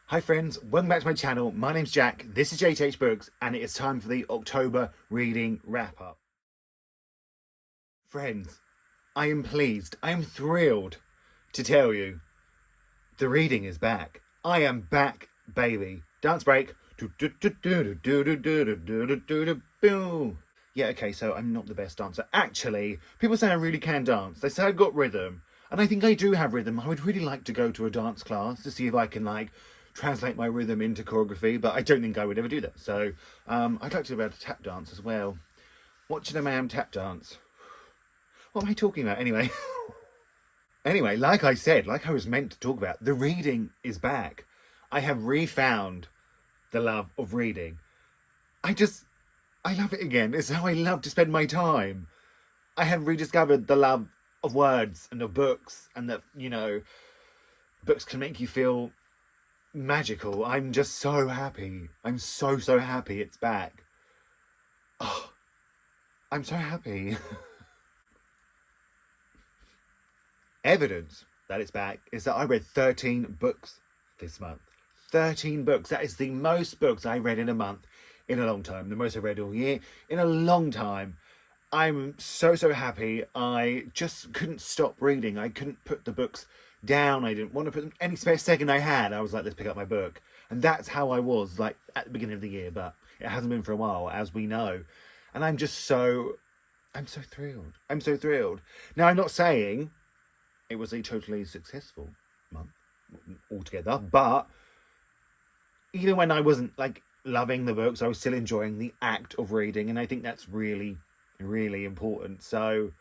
Hi friends, welcome back to my channel. My name's Jack, this is Jthbooks, and it is time for the October reading wrap-up. Friends, I am pleased, I am thrilled to tell you the reading is back. I am back, baby. Dance break. Yeah, okay, so I'm not the best dancer. Actually, people say I really can dance. They say I've got rhythm, and I think I do have rhythm. I would really like to go to a dance class to see if I can, translate my rhythm into choreography, but I don't think I would ever do that. So I'd like to be able to tap dance as well. Watching a man tap dance. What am I talking about anyway? Anyway, like I said, like I was meant to talk about, the reading is back. I have refound the love of reading. I love it again. It's how I love to spend my time. I have rediscovered the love of words and of books, and that, books can make you feel magical. I'm just so happy. I'm so happy it's back. Oh, I'm so happy. Evidence that it's back is that I read 13 books this month. 13 books. That is the most books I read in a month in a long time. The most I've read all year in a long time. I'm so happy. I just couldn't stop reading. I couldn't put the books down. I didn't want to put them any spare second I had. I was like, let's pick up my book. And that's how I was at the beginning of the year, but it hasn't been for a while, as we know. And I'm so thrilled. I'm so thrilled. Now, I'm not saying it was a totally successful month altogether, but even when I wasn't loving the books, I was still enjoying the act of reading, and I think that's really important. So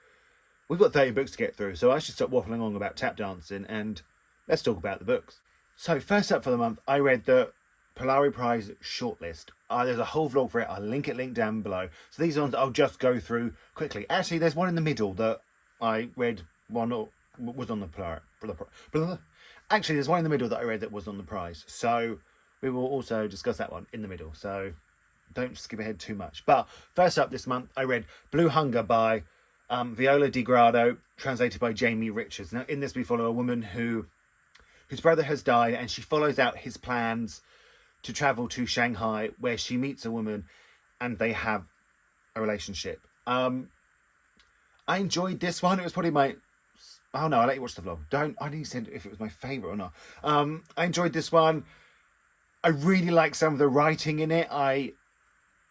we've got 30 books to get through, so I should stop waffling on about tap dancing and let's talk about the books. So first up for the month, I read the Polari Prize shortlist. There's a whole vlog for it. I'll link it down below. So these ones I'll just go through quickly. Actually, there's one in the middle that I read, was on the Polari. Actually, there's one in the middle that I read that was on the prize. So we will also discuss that one in the middle. So don't skip ahead too much. But first up this month, I read Blue Hunger by Viola Di Grado, translated by Jamie Richards. Now, in this, we follow a woman whose brother has died, and she follows out his plans to travel to Shanghai, where she meets a woman, and they have a relationship. I enjoyed this one. It was probably my... Oh no, I'll let you watch the vlog. I didn't say if it was my favourite or not. I enjoyed this one. I really like some of the writing in it. I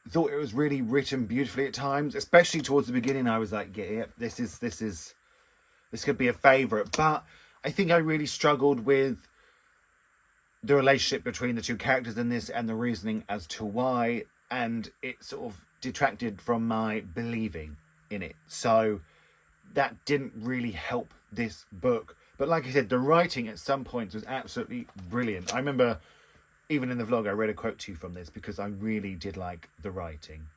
thought it was really written beautifully at times, especially towards the beginning. I was like, yeah, this could be a favourite. But I think I really struggled with the relationship between the two characters in this and the reasoning as to why, and it sort of detracted from my believing in it. So that didn't really help this book. But like I said, the writing at some points was absolutely brilliant. I remember even in the vlog, I read a quote to you from this because I really did like the writing.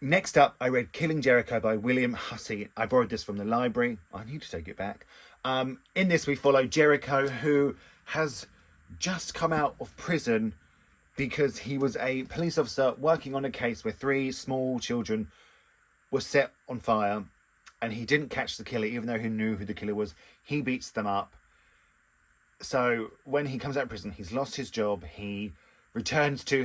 Next up, I read Killing Jericho by William Hussey. I borrowed this from the library. I need to take it back. In this, we follow Jericho, who has just come out of prison because he was a police officer working on a case where 3 small children were set on fire, and he didn't catch the killer, even though he knew who the killer was. He beats them up. So when he comes out of prison, he's lost his job. He returns to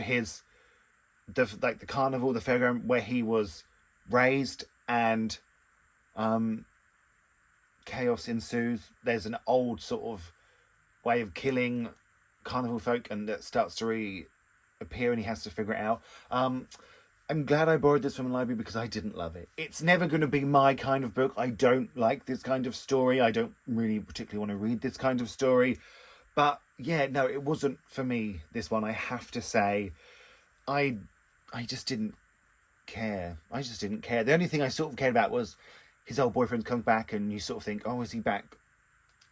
the carnival, the fairground where he was raised, and chaos ensues. There's an old sort of way of killing carnival folk, and that starts to reappear, and he has to figure it out. I'm glad I borrowed this from the library because I didn't love it. It's never going to be my kind of book. I don't like this kind of story. I don't really particularly want to read this kind of story. But yeah, no, it wasn't for me, this one. I have to say, I just didn't care. The only thing I sort of cared about was his old boyfriend comes back, and you sort of think, oh, is he back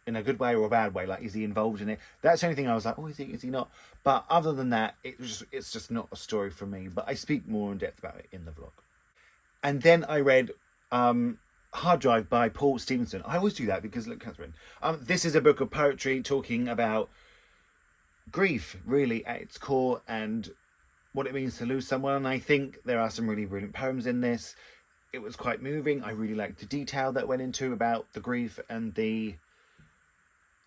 in a good way or a bad way? Is he involved in it? That's the only thing I was like, oh, is he not? But other than that, it's just not a story for me. But I speak more in depth about it in the vlog. And then I read Hard Drive by Paul Stevenson. I always do that because, look, Catherine. This is a book of poetry talking about grief, really, at its core, and what it means to lose someone. And I think there are some really brilliant poems in this. It was quite moving. I really liked the detail that went into about the grief and the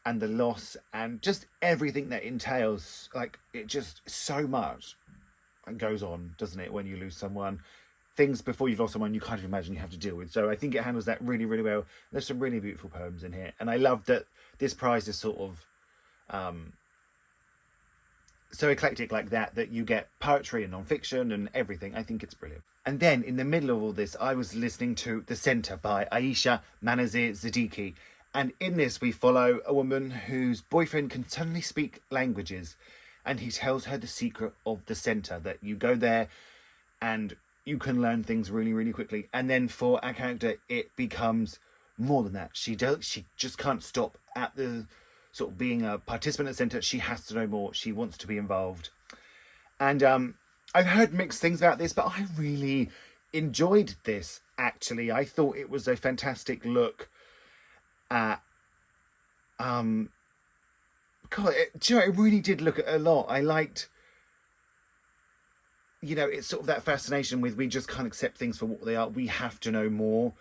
and the loss and just everything that entails. Like, it just so much goes on, doesn't it, when you lose someone. Things before you've lost someone you can't even imagine you have to deal with. So I think it handles that really, really well. There's some really beautiful poems in here. And I love that this prize is sort of so eclectic like that you get poetry and non-fiction and everything. I think it's brilliant. And then in the middle of all this, I was listening to The Centre by Aisha Manazir Siddiqui. And in this, we follow a woman whose boyfriend can suddenly speak languages. And he tells her the secret of the centre, that you go there and you can learn things really, really quickly. And then for our character, it becomes more than that. She just can't stop at the sort of being a participant at the centre. She has to know more. She wants to be involved. And I've heard mixed things about this, but I really enjoyed this, actually. I thought it was a fantastic look at... God, it really did look at a lot. I liked... it's sort of that fascination with we just can't accept things for what they are. We have to know more.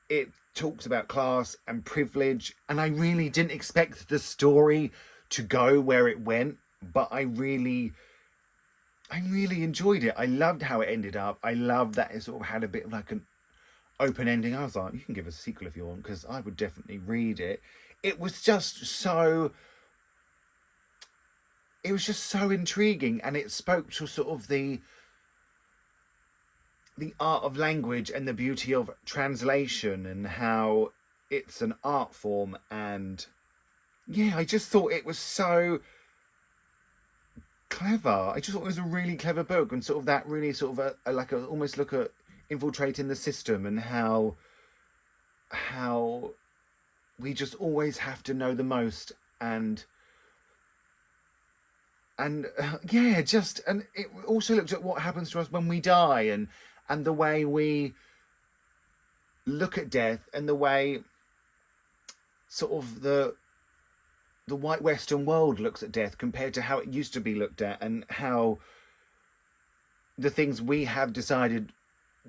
It talks about class and privilege. And I really didn't expect the story to go where it went. But I really enjoyed it. I loved how it ended up. I loved that it sort of had a bit of like an open ending. I was like, you can give us a sequel if you want, because I would definitely read it. It was just so intriguing. And it spoke to sort of the art of language and the beauty of translation and how it's an art form. And yeah, I just thought it was so clever. I just thought it was a really clever book, and sort of that really sort of almost look at infiltrating the system and how we just always have to know the most and it also looked at what happens to us when we die and the way we look at death and the way sort of the white Western world looks at death compared to how it used to be looked at, and how the things we have decided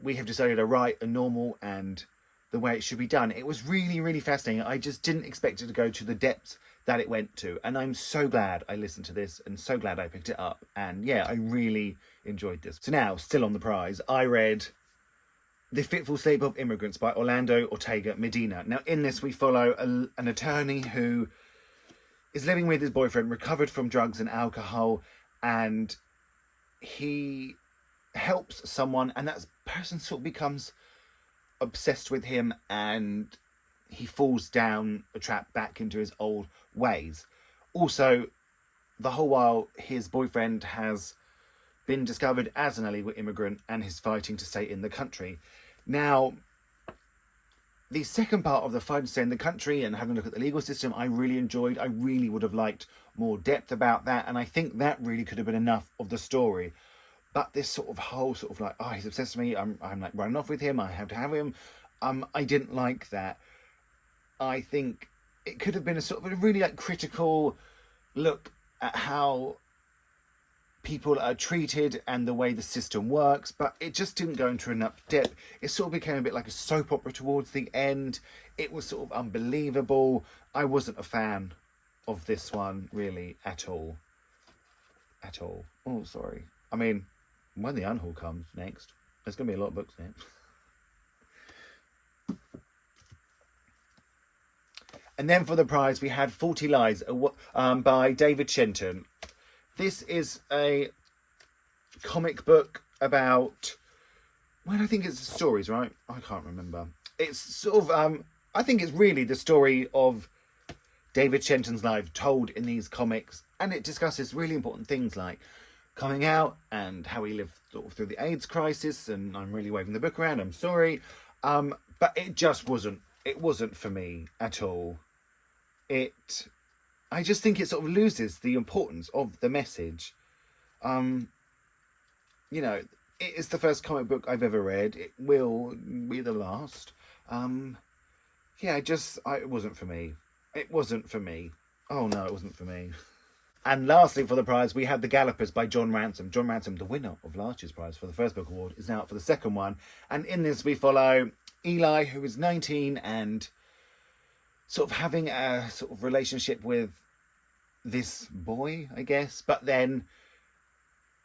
are right and normal and the way it should be done. It was really, really fascinating. I just didn't expect it to go to the depths that it went to. And I'm so glad I listened to this and so glad I picked it up. And yeah, I really enjoyed this. So now, still on the prize, I read The Fitful Sleep of Immigrants by Orlando Ortega Medina. Now in this, we follow an attorney who is living with his boyfriend, recovered from drugs and alcohol, and he helps someone, and that person sort of becomes obsessed with him, and he falls down a trap back into his old ways. Also, the whole while, his boyfriend has been discovered as an illegal immigrant and is fighting to stay in the country. Now, the second part of the fight to stay in the country and having a look at the legal system, I really enjoyed. I really would have liked more depth about that, and I think that really could have been enough of the story. But this sort of whole sort of like, oh, he's obsessed with me, I'm like running off with him, I have to have him. I didn't like that. I think it could have been a sort of a really like critical look at how people are treated and the way the system works, but it just didn't go into enough depth. It sort of became a bit like a soap opera towards the end. It was sort of unbelievable. I wasn't a fan of this one really at all. Oh, sorry. I mean, when the Unhaul comes next, there's going to be a lot of books in it. And then for the prize, we had 40 Lies by David Shenton. This is a comic book about... Well, I think it's stories, right? I can't remember. It's sort of... I think it's really the story of David Shenton's life told in these comics. And it discusses really important things like coming out and how he lived sort of through the AIDS crisis. And I'm really waving the book around, I'm sorry. But it just wasn't... It wasn't for me at all. I just think it sort of loses the importance of the message. You know, it is the first comic book I've ever read. It will be the last. Yeah, it wasn't for me. It wasn't for me. Oh no, it wasn't for me. And lastly, for the prize, we had The Gallopers by John Ransom. John Ransom, the winner of last year's prize for the first book award, is now up for the second one. And in this, we follow Eli, who is 19 and sort of having a sort of relationship with this boy, I guess. But then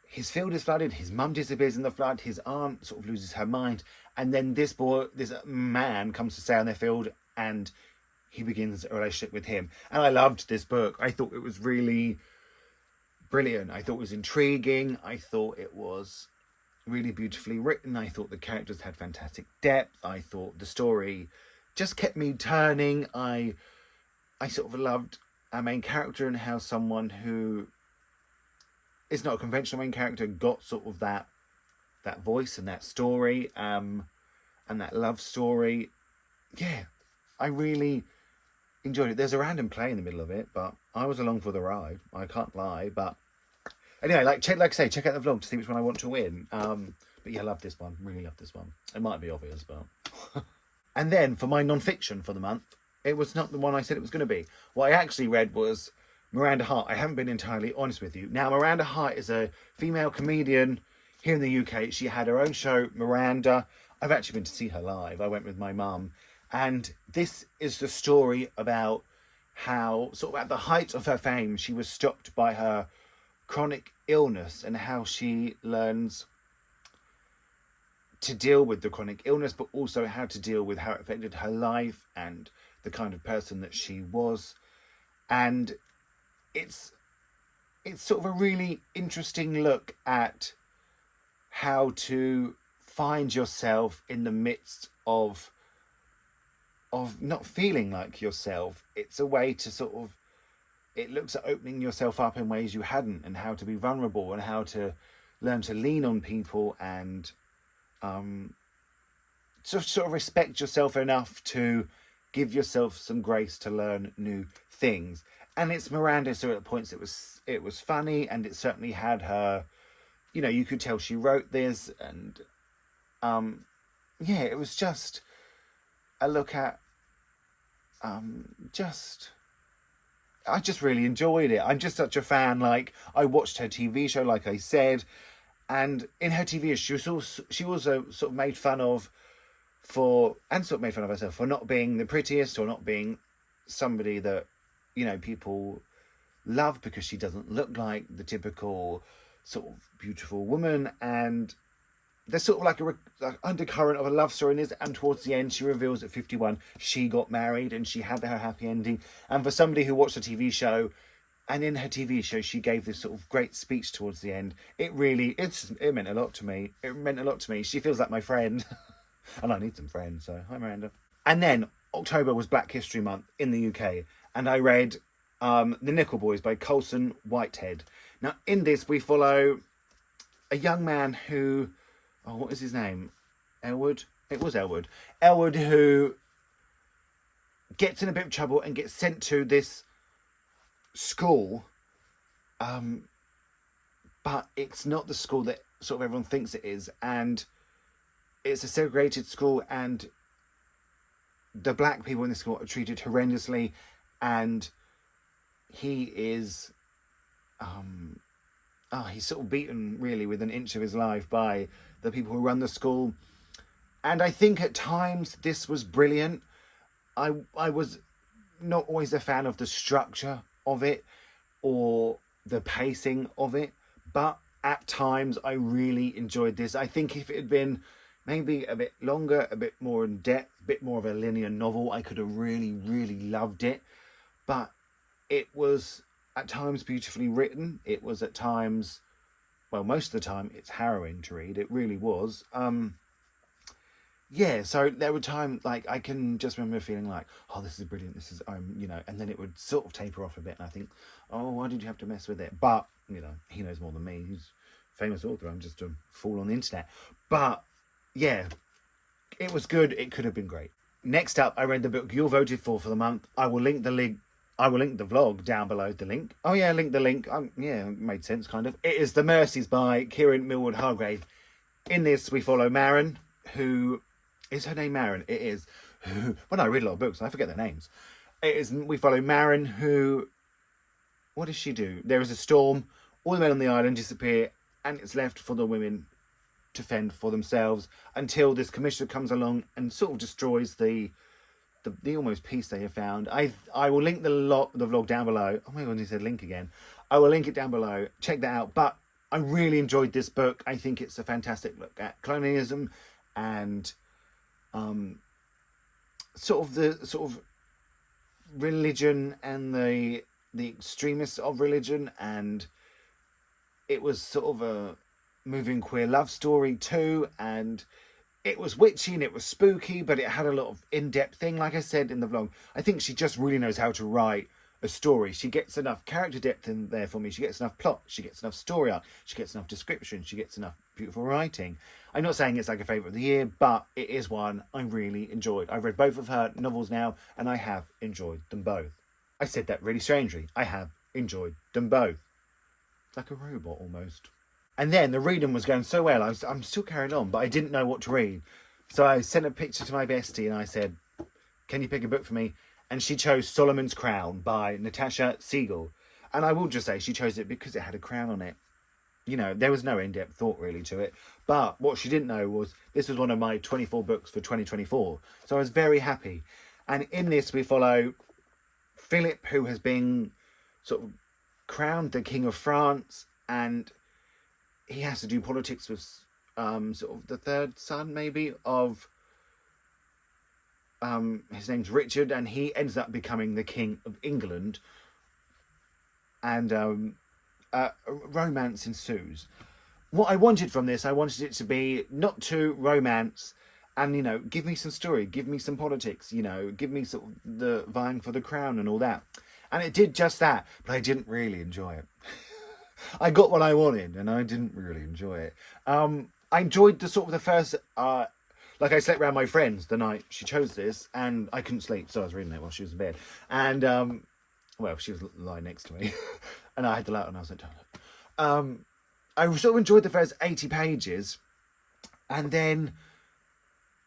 his field is flooded, his mum disappears in the flood, his aunt sort of loses her mind, and then this man comes to stay on their field, and he begins a relationship with him. And I loved this book. I thought it was really brilliant. I thought it was intriguing. I thought it was really beautifully written. I thought the characters had fantastic depth. I thought the story just kept me turning. I sort of loved our main character and how someone who is not a conventional main character got sort of that voice and that story, and that love story. Yeah, I really enjoyed it. There's a random play in the middle of it, but I was along for the ride. I can't lie. But anyway, like I say, check out the vlog to see which one I want to win. But yeah, I love this one. Really love this one. It might be obvious, but and then for my non-fiction for the month, it was not the one I said it was going to be. What I actually read was Miranda Hart. I haven't been entirely honest with you. Now, Miranda Hart is a female comedian here in the UK. She had her own show, Miranda. I've actually been to see her live. I went with my mum. And this is the story about how, sort of at the height of her fame, she was stopped by her chronic illness and how she learns to deal with the chronic illness, but also how to deal with how it affected her life and the kind of person that she was. And it's sort of a really interesting look at how to find yourself in the midst of not feeling like yourself. It's a way to sort of, it looks at opening yourself up in ways you hadn't, and how to be vulnerable and how to learn to lean on people and sort of respect yourself enough to give yourself some grace to learn new things. And it's Miranda, so at points it was funny, and it certainly had her, you know, you could tell she wrote this, and yeah, it was just a look at I just really enjoyed it. I'm just such a fan. Like, I watched her TV show, like I said, and in her TV show, she also sort of made fun of herself for not being the prettiest, or not being somebody that, you know, people love because she doesn't look like the typical sort of beautiful woman. And there's sort of like a undercurrent of a love story in this, and towards the end she reveals at 51 she got married and she had her happy ending. And for somebody who watched the TV show, and in her TV show she gave this sort of great speech towards the end, it meant a lot to me. It meant a lot to me. She feels like my friend and I need some friends, so hi Miranda. And then October was Black History Month in the UK, and I read The Nickel Boys by Colson Whitehead. Now in this we follow a young man who, what is his name? Elwood? It was Elwood. Elwood, who gets in a bit of trouble and gets sent to this school. But it's not the school that sort of everyone thinks it is. And it's a segregated school, and the black people in the school are treated horrendously. And he is... he's sort of beaten really with an inch of his life by the people who run the school. And I think at times this was brilliant. I was not always a fan of the structure of it or the pacing of it, but at times I really enjoyed this. I think if it had been maybe a bit longer, a bit more in depth, a bit more of a linear novel, I could have really, really loved it. But it was at times beautifully written. It was at times, well, most of the time, it's harrowing to read. It really was. Yeah, so there were times, like, I can just remember feeling like, oh, this is brilliant, this is, you know, and then it would sort of taper off a bit, and I think, oh, why did you have to mess with it? But, you know, he knows more than me. He's a famous author. I'm just a fool on the internet. But, yeah, it was good. It could have been great. Next up, I read the book you're voted for the month. I will link the vlog down below the link. Oh, yeah, link the link. Yeah, it made sense, kind of. It is The Mercies by Kieran Millward Hargrave. In this, we follow Maren, who... Is her name Maren? It is. When I read a lot of books, I forget their names. We follow Maren, who... What does she do? There is a storm. All the men on the island disappear, and it's left for the women to fend for themselves until this commissioner comes along and sort of destroys the the almost peace they have found. I will link the vlog down below. Oh my god, he said link again. I will link it down below. Check that out. But I really enjoyed this book. I think it's a fantastic look at colonialism and sort of religion and the extremists of religion, and it was sort of a moving queer love story too, and it was witchy and it was spooky, but it had a lot of in-depth thing. Like I said in the vlog, I think she just really knows how to write a story. She gets enough character depth in there for me. She gets enough plot. She gets enough story arc. She gets enough description. She gets enough beautiful writing. I'm not saying it's like a favourite of the year, but it is one I really enjoyed. I've read both of her novels now, and I have enjoyed them both. I said that really strangely. I have enjoyed them both. Like a robot almost. And then the reading was going so well, I'm still carrying on, but I didn't know what to read. So I sent a picture to my bestie and I said, can you pick a book for me? And she chose Solomon's Crown by Natasha Siegel. And I will just say she chose it because it had a crown on it. You know, there was no in-depth thought really to it. But what she didn't know was this was one of my 24 books for 2024. So I was very happy. And in this we follow Philip, who has been sort of crowned the King of France, and he has to do politics with sort of the third son, maybe, of his name's Richard, and he ends up becoming the King of England, and romance ensues. What I wanted from this, I wanted it to be not too romance, and, you know, give me some story, give me some politics, you know, give me sort of the vying for the crown and all that. And it did just that, but I didn't really enjoy it. I got what I wanted, and I didn't really enjoy it. I enjoyed the sort of the first, like I slept around my friends the night she chose this, and I couldn't sleep, so I was reading it while she was in bed. And, well, she was lying next to me, and I had the light on, and I was like, don't look. I sort of enjoyed the first 80 pages, and then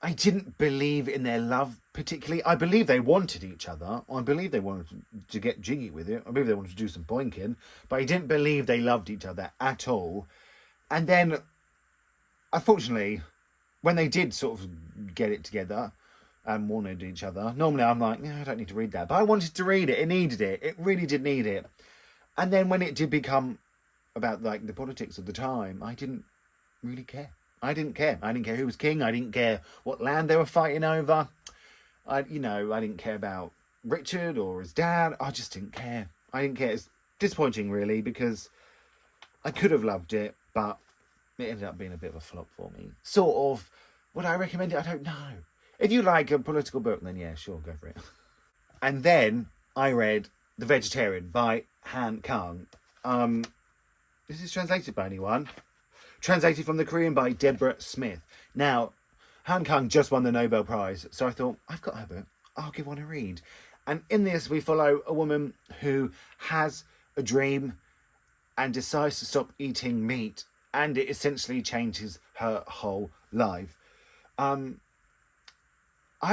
I didn't believe in their love particularly. I believe they wanted each other. I believe they wanted to get jiggy with it. I believe they wanted to do some boinking. But I didn't believe they loved each other at all. And then, unfortunately, when they did sort of get it together and wanted each other, normally I'm like, yeah, I don't need to read that. But I wanted to read it. It needed it. It really did need it. And then when it did become about like the politics of the time, I didn't really care. I didn't care. I didn't care who was king. I didn't care what land they were fighting over. I didn't care about Richard or his dad. I just didn't care. I didn't care. It's disappointing, really, because I could have loved it, but it ended up being a bit of a flop for me. Sort of. Would I recommend it? I don't know. If you like a political book, then yeah, sure, go for it. And then I read The Vegetarian by Han Kang. This is translated by anyone? Translated from the Korean by Deborah Smith. Now, Han Kang just won the Nobel Prize, so I thought, I've got her book, I'll give one a read. And in this, we follow a woman who has a dream and decides to stop eating meat, and it essentially changes her whole life. I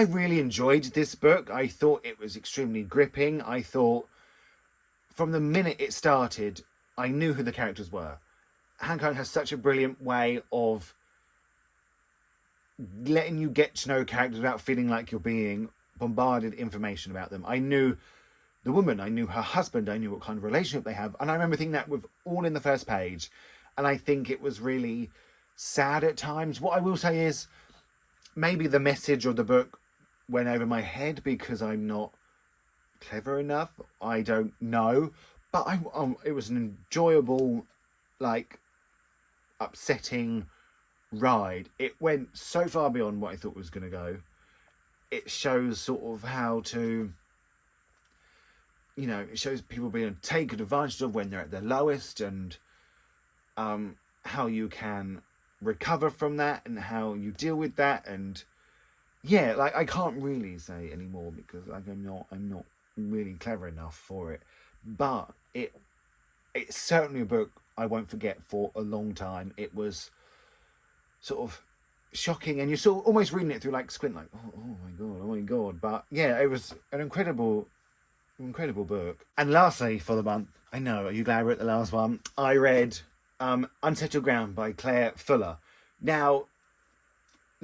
really enjoyed this book. I thought it was extremely gripping. I thought from the minute it started, I knew who the characters were. Han Kang has such a brilliant way of letting you get to know characters without feeling like you're being bombarded information about them. I knew the woman, I knew her husband, I knew what kind of relationship they have, and I remember thinking that was all in the first page, and I think it was really sad at times. What I will say is, maybe the message of the book went over my head because I'm not clever enough. I don't know, but it was an enjoyable, like, upsetting ride. It went so far beyond what I thought it was going to go. It shows sort of how to, you know, it shows people being taken advantage of when they're at their lowest, and how you can recover from that and how you deal with that. And yeah, like, I can't really say anymore because like I'm not really clever enough for it, but it's certainly a book I won't forget for a long time. It was sort of shocking, and you're sort of almost reading it through like squint, like, oh my god. But yeah, it was an incredible book. And lastly for the month, I know, are you glad we're at the last one? I read Unsettled Ground by Claire Fuller. Now,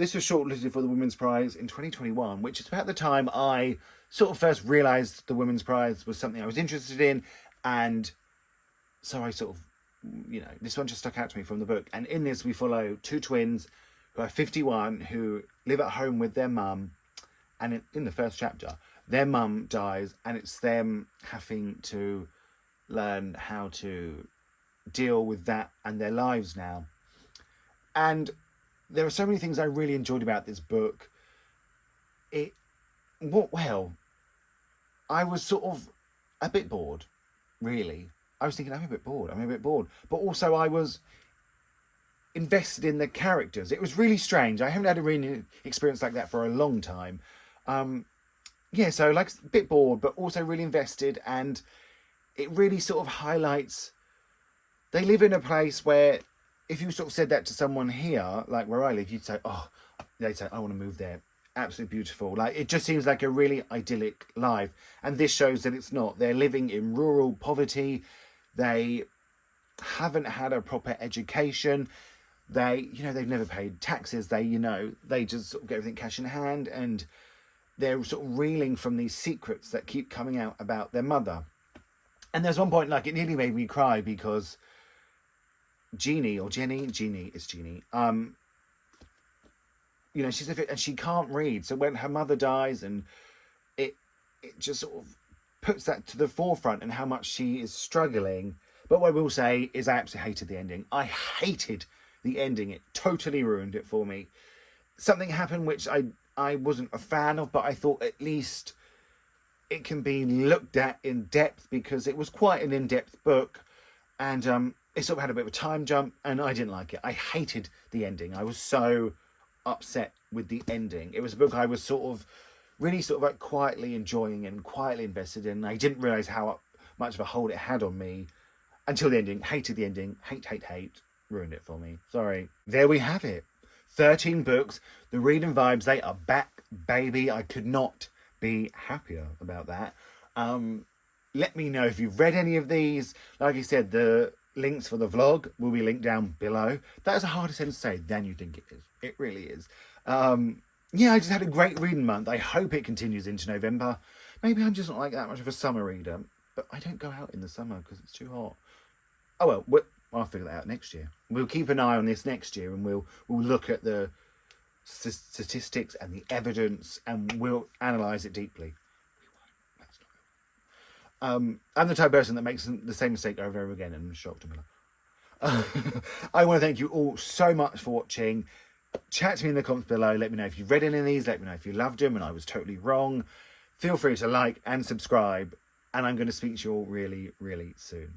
this was shortlisted for the Women's Prize in 2021, which is about the time I sort of first realised the Women's Prize was something I was interested in. And so I sort of, this one just stuck out to me from the book. And in this, we follow two twins who are 51, who live at home with their mum. And in the first chapter, their mum dies, and it's them having to learn how to deal with that and their lives now. And there are so many things I really enjoyed about this book. I was sort of a bit bored, really. I was thinking, I'm a bit bored. But also I was invested in the characters. It was really strange. I haven't had a reading experience like that for a long time. So like a bit bored, but also really invested. And it really sort of highlights, they live in a place where if you sort of said that to someone here, like where I live, they'd say, I want to move there. Absolutely beautiful. Like, it just seems like a really idyllic life. And this shows that it's not. They're living in rural poverty. They haven't had a proper education. They've never paid taxes. They just sort of get everything cash in hand, and they're sort of reeling from these secrets that keep coming out about their mother. And there's one point, like, it nearly made me cry because Jeannie, she's and she can't read. So when her mother dies, and it just sort of puts that to the forefront and how much she is struggling. But what I will say is I absolutely hated the ending. I hated the ending. It totally ruined it for me. Something happened which I wasn't a fan of, but I thought at least it can be looked at in depth, because it was quite an in-depth book, and it sort of had a bit of a time jump, and I didn't like it. I hated the ending. I was so upset with the ending. It was a book I was really like quietly enjoying and quietly invested in. I didn't realise how much of a hold it had on me until the ending. Hated the ending. Hate. Ruined it for me. Sorry. There we have it. 13 books. The reading vibes, they are back, baby. I could not be happier about that. Let me know if you've read any of these. Like I said, the links for the vlog will be linked down below. That is a harder sentence to say than you think it is. It really is. I just had a great reading month. I hope it continues into November. Maybe I'm just not like that much of a summer reader, but I don't go out in the summer because it's too hot. Oh well, I'll figure that out next year. We'll keep an eye on this next year, and we'll look at the statistics and the evidence, and we'll analyse it deeply. I'm the type of person that makes the same mistake over and over again, and I'm shocked. I want to thank you all so much for watching. Chat to me in the comments below. Let me know if you've read any of these. Let me know if you loved them and I was totally wrong. Feel free to like and subscribe, and I'm going to speak to you all really, really soon.